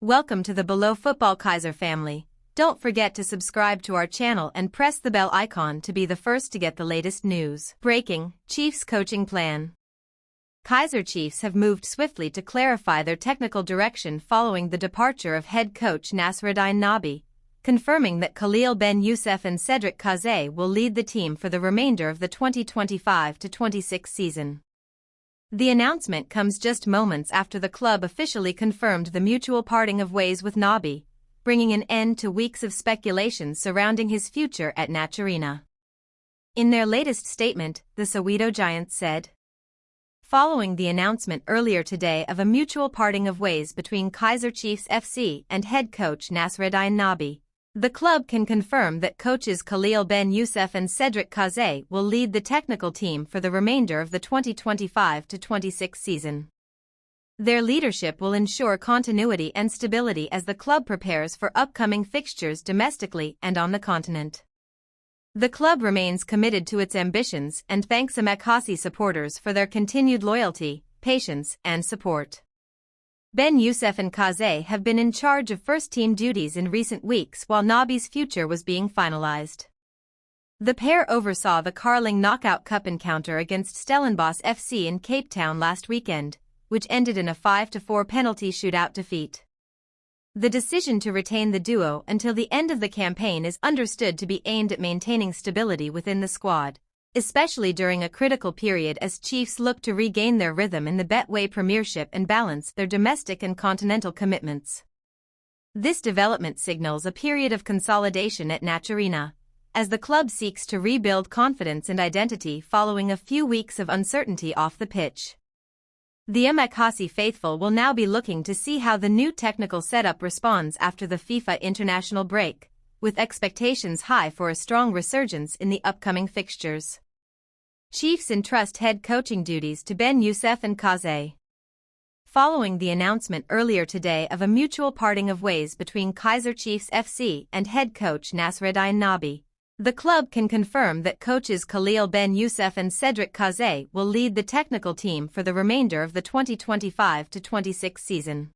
Welcome to the Below Football Kaizer family. Don't forget to subscribe to our channel and press the bell icon to be the first to get the latest news. Breaking: Chiefs coaching plan. Kaizer Chiefs have moved swiftly to clarify their technical direction following the departure of head coach NABI, confirming that Khalil Ben Youssef and Cedric Kazay will lead the team for the remainder of the 2025-26 season. The announcement comes just moments after the club officially confirmed the mutual parting of ways with NABI, bringing an end to weeks of speculation surrounding his future at Naturina. In their latest statement, the Soweto Giants said, following the announcement earlier today of a mutual parting of ways between Kaizer Chiefs FC and head coach NABI, the club can confirm that coaches Khalil Ben Youssef and Cedric Kazay will lead the technical team for the remainder of the 2025-26 season. Their leadership will ensure continuity and stability as the club prepares for upcoming fixtures domestically and on the continent. The club remains committed to its ambitions and thanks Amakasi supporters for their continued loyalty, patience, and support. Ben Youssef and Kazay have been in charge of first-team duties in recent weeks while NABI's future was being finalized. The pair oversaw the Carling Knockout Cup encounter against Stellenbosch FC in Cape Town last weekend, which ended in a 5-4 penalty shootout defeat. The decision to retain the duo until the end of the campaign is understood to be aimed at maintaining stability within the squad, especially during a critical period as Chiefs look to regain their rhythm in the Betway Premiership and balance their domestic and continental commitments. This development signals a period of consolidation at Naturina, as the club seeks to rebuild confidence and identity following a few weeks of uncertainty off the pitch. The Amakasi faithful will now be looking to see how the new technical setup responds after the FIFA international break, with expectations high for a strong resurgence in the upcoming fixtures. Chiefs entrust head coaching duties to Ben Youssef and Kazay. Following the announcement earlier today of a mutual parting of ways between Kaizer Chiefs FC and head coach NABI, the club can confirm that coaches Khalil Ben Youssef and Cedric Kazay will lead the technical team for the remainder of the 2025-26 season.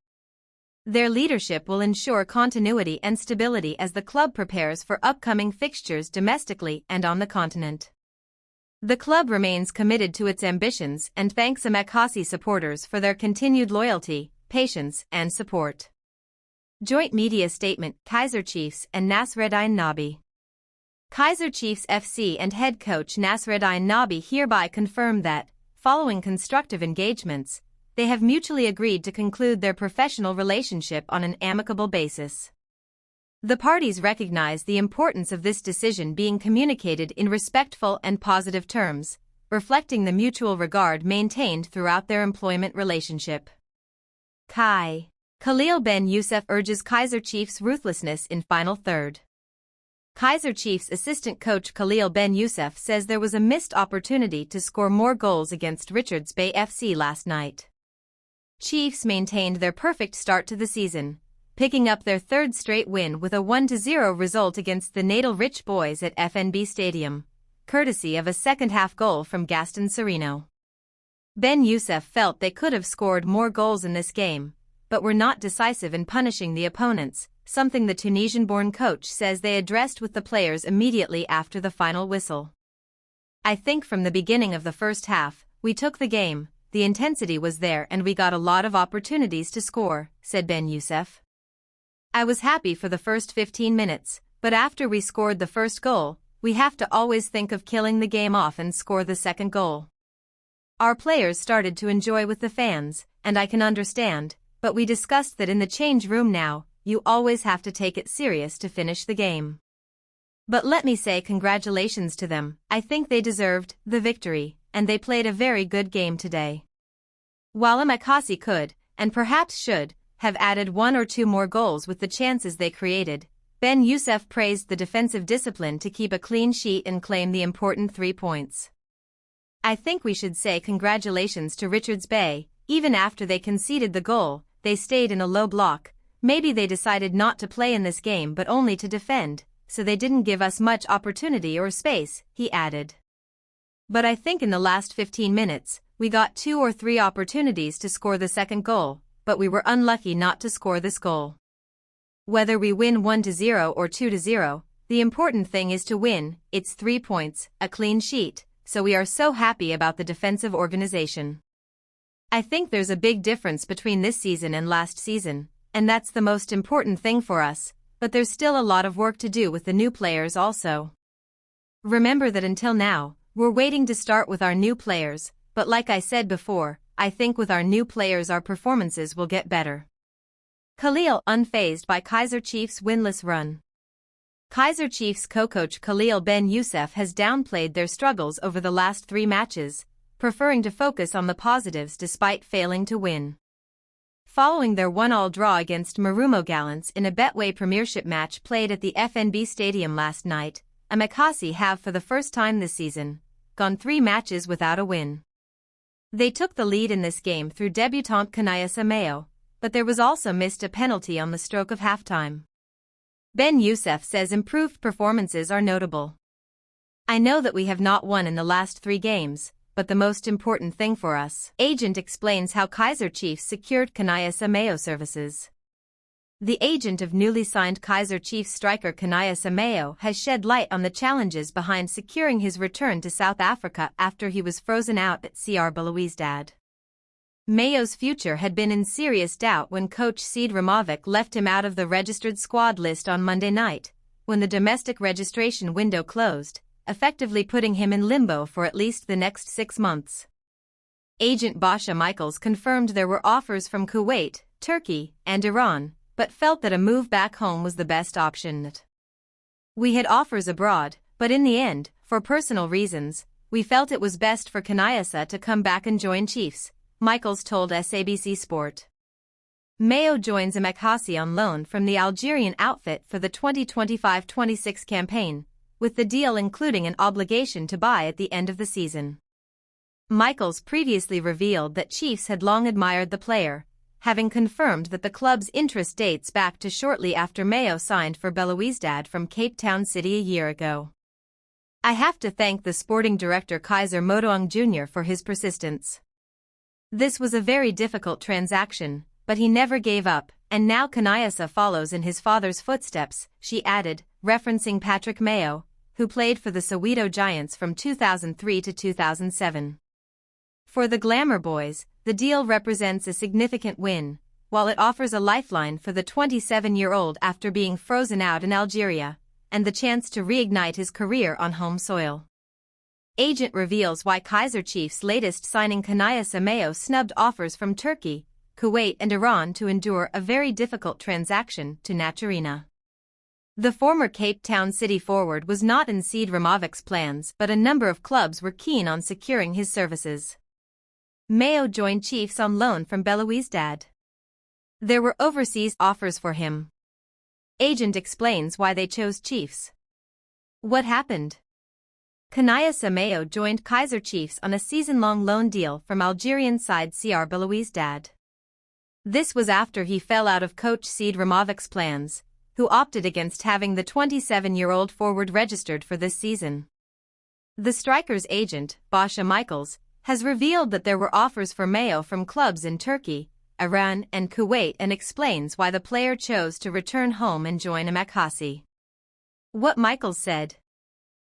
Their leadership will ensure continuity and stability as the club prepares for upcoming fixtures domestically and on the continent. The club remains committed to its ambitions and thanks Amakasi supporters for their continued loyalty, patience, and support. Joint media statement: Kaizer Chiefs and NABI. Kaizer Chiefs FC and head coach NABI hereby confirm that, following constructive engagements, they have mutually agreed to conclude their professional relationship on an amicable basis. The parties recognize the importance of this decision being communicated in respectful and positive terms, reflecting the mutual regard maintained throughout their employment relationship. Khalil Ben Youssef urges Kaizer Chiefs ruthlessness in final third. Kaizer Chiefs assistant coach Khalil Ben Youssef says there was a missed opportunity to score more goals against Richards Bay FC last night. Chiefs maintained their perfect start to the season, picking up their third straight win with a 1-0 result against the Natal Rich Boys at FNB Stadium, courtesy of a second-half goal from Gaston Sereno. Ben Youssef felt they could have scored more goals in this game, but were not decisive in punishing the opponents, something the Tunisian-born coach says they addressed with the players immediately after the final whistle. "I think from the beginning of the first half, we took the game. The intensity was there and we got a lot of opportunities to score," said Ben Youssef. "I was happy for the first 15 minutes, but after we scored the first goal, we have to always think of killing the game off and score the second goal. Our players started to enjoy with the fans, and I can understand, but we discussed that in the change room now, you always have to take it serious to finish the game. But let me say congratulations to them. I think they deserved the victory, and they played a very good game today." While Amakasi could, and perhaps should, have added 1 or 2 more goals with the chances they created, Ben Youssef praised the defensive discipline to keep a clean sheet and claim the important 3 points. "I think we should say congratulations to Richards Bay. Even after they conceded the goal, they stayed in a low block. Maybe they decided not to play in this game but only to defend, so they didn't give us much opportunity or space," he added. "But I think in the last 15 minutes, we got 2 or 3 opportunities to score the second goal, but we were unlucky not to score this goal. Whether we win 1-0 or 2-0, the important thing is to win. It's 3 points, a clean sheet, so we are so happy about the defensive organization. I think there's a big difference between this season and last season, and that's the most important thing for us, but there's still a lot of work to do with the new players also. Remember that until now, we're waiting to start with our new players, but like I said before, I think with our new players our performances will get better. Khalil unfazed by Kaizer Chiefs' winless run. Kaizer Chiefs co-coach Khalil Ben Youssef has downplayed their struggles over the last 3 matches, preferring to focus on the positives despite failing to win. Following their 1-1 draw against Marumo Gallants in a Betway premiership match played at the FNB Stadium last night, Amakasi have for the first time this season gone 3 matches without a win. They took the lead in this game through debutant Kaizer Chiefs, but there was also missed a penalty on the stroke of halftime. Ben Youssef says improved performances are notable. I know that we have not won in the last 3 games, but the most important thing for us. Agent explains how Kaizer Chiefs secured Kaizer Chiefs services. The agent of newly signed Kaizer Chiefs striker Kaizer Chiefs has shed light on the challenges behind securing his return to South Africa after he was frozen out at CR Belouizdad. Mayo's future had been in serious doubt when coach Sead Ramovic left him out of the registered squad list on Monday night, when the domestic registration window closed, effectively putting him in limbo for at least the next 6 months. Agent Basha Michaels confirmed there were offers from Kuwait, Turkey, and Iran, but felt that a move back home was the best option. We had offers abroad, but in the end, for personal reasons, we felt it was best for Kaizer to come back and join Chiefs, Michaels told SABC Sport. Mayo joins Amakasi on loan from the Algerian outfit for the 2025-26 campaign, with the deal including an obligation to buy at the end of the season. Michaels previously revealed that Chiefs had long admired the player, having confirmed that the club's interest dates back to shortly after Mayo signed for Belouizdad from Cape Town City a year ago. I have to thank the sporting director Kaizer Modoang Jr. for his persistence. This was a very difficult transaction, but he never gave up, and now Kaizer follows in his father's footsteps, she added, referencing Patrick Mayo, who played for the Soweto Giants from 2003 to 2007. For the Glamour Boys, the deal represents a significant win, while it offers a lifeline for the 27-year-old after being frozen out in Algeria, and the chance to reignite his career on home soil. Agent reveals why Kaizer Chiefs' latest signing Kaizer Chiefs snubbed offers from Turkey, Kuwait and Iran to endure a very difficult transaction to Naturina. The former Cape Town City forward was not in Sead Ramovic's plans, but a number of clubs were keen on securing his services. Mayo joined Chiefs on loan from Belouizdad. There were overseas offers for him. Agent explains why they chose Chiefs. What happened? Kaizer Chiefs joined Kaizer Chiefs on a season-long loan deal from Algerian side CR Belouizdad. This was after he fell out of coach Sead Ramovic's plans, who opted against having the 27-year-old forward registered for this season. The striker's agent, Basha Michaels, has revealed that there were offers for Mayo from clubs in Turkey, Iran and Kuwait and explains why the player chose to return home and join Amakasi. What Michaels said.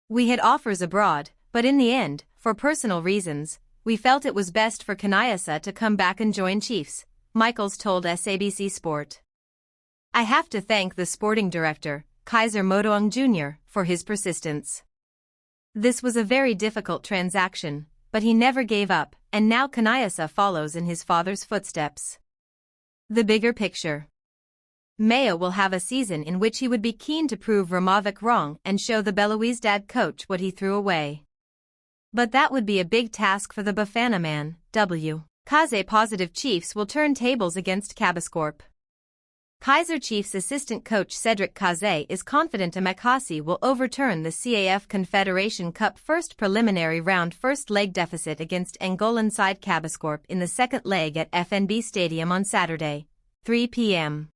We had offers abroad, but in the end, for personal reasons, we felt it was best for Kaizer to come back and join Chiefs, Michaels told SABC Sport. I have to thank the sporting director, Kaizer Modoang Jr., for his persistence. This was a very difficult transaction, but he never gave up, and now Kaizer follows in his father's footsteps. The bigger picture. Mayo will have a season in which he would be keen to prove Ramovic wrong and show the Belouizdad coach what he threw away. But that would be a big task for the Bafana man, Kaizer positive Chiefs will turn tables against Kabascorp. Kaizer Chiefs assistant coach Cedric Kaizer is confident Amakasi will overturn the CAF Confederation Cup first preliminary round first leg deficit against Angolan side Kabascorp in the second leg at FNB Stadium on Saturday, 3 p.m.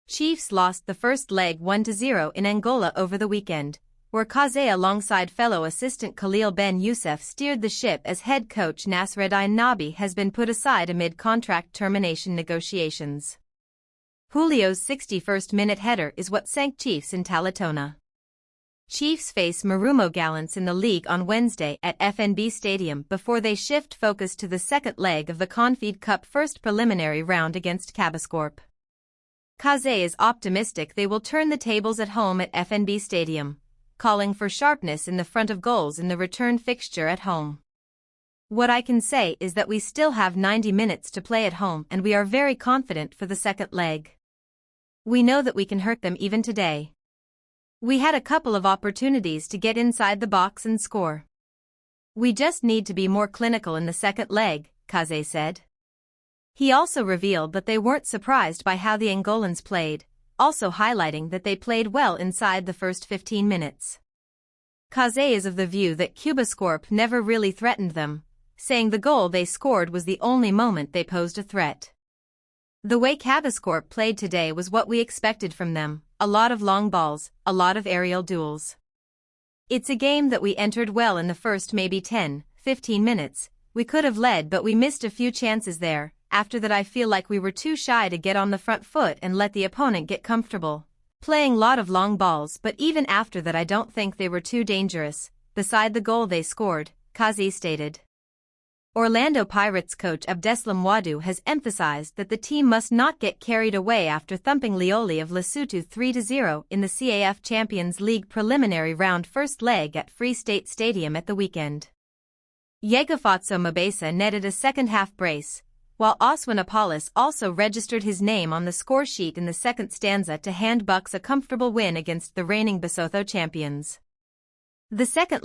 Chiefs lost the first leg 1-0 in Angola over the weekend, where Kaizer alongside fellow assistant Khalil Ben Youssef steered the ship as head coach Nasreddine NABI has been put aside amid contract termination negotiations. Julio's 61st minute header is what sank Chiefs in Talatona. Chiefs face Marumo Gallants in the league on Wednesday at FNB Stadium before they shift focus to the second leg of the Confed Cup first preliminary round against Cabascorp. Kaizer is optimistic they will turn the tables at home at FNB Stadium, calling for sharpness in the front of goals in the return fixture at home. What I can say is that we still have 90 minutes to play at home and we are very confident for the second leg. We know that we can hurt them even today. We had a couple of opportunities to get inside the box and score. We just need to be more clinical in the second leg, Kaizer said. He also revealed that they weren't surprised by how the Angolans played, also highlighting that they played well inside the first 15 minutes. Kaizer is of the view that Cabascorp never really threatened them, saying the goal they scored was the only moment they posed a threat. The way Cabascorp played today was what we expected from them, a lot of long balls, a lot of aerial duels. It's a game that we entered well in the first maybe 10, 15 minutes, we could have led but we missed a few chances there. After that I feel like we were too shy to get on the front foot and let the opponent get comfortable, playing lot of long balls, but even after that I don't think they were too dangerous, beside the goal they scored, Kaizer stated. Orlando Pirates coach Abdeslam Wadu has emphasized that the team must not get carried away after thumping Lioli of Lesotho 3-0 in the CAF Champions League preliminary round first leg at Free State Stadium at the weekend. Yegofatso Mabasa netted a second-half brace, while Oswin Apollos also registered his name on the score sheet in the second stanza to hand Bucks a comfortable win against the reigning Basotho champions. The second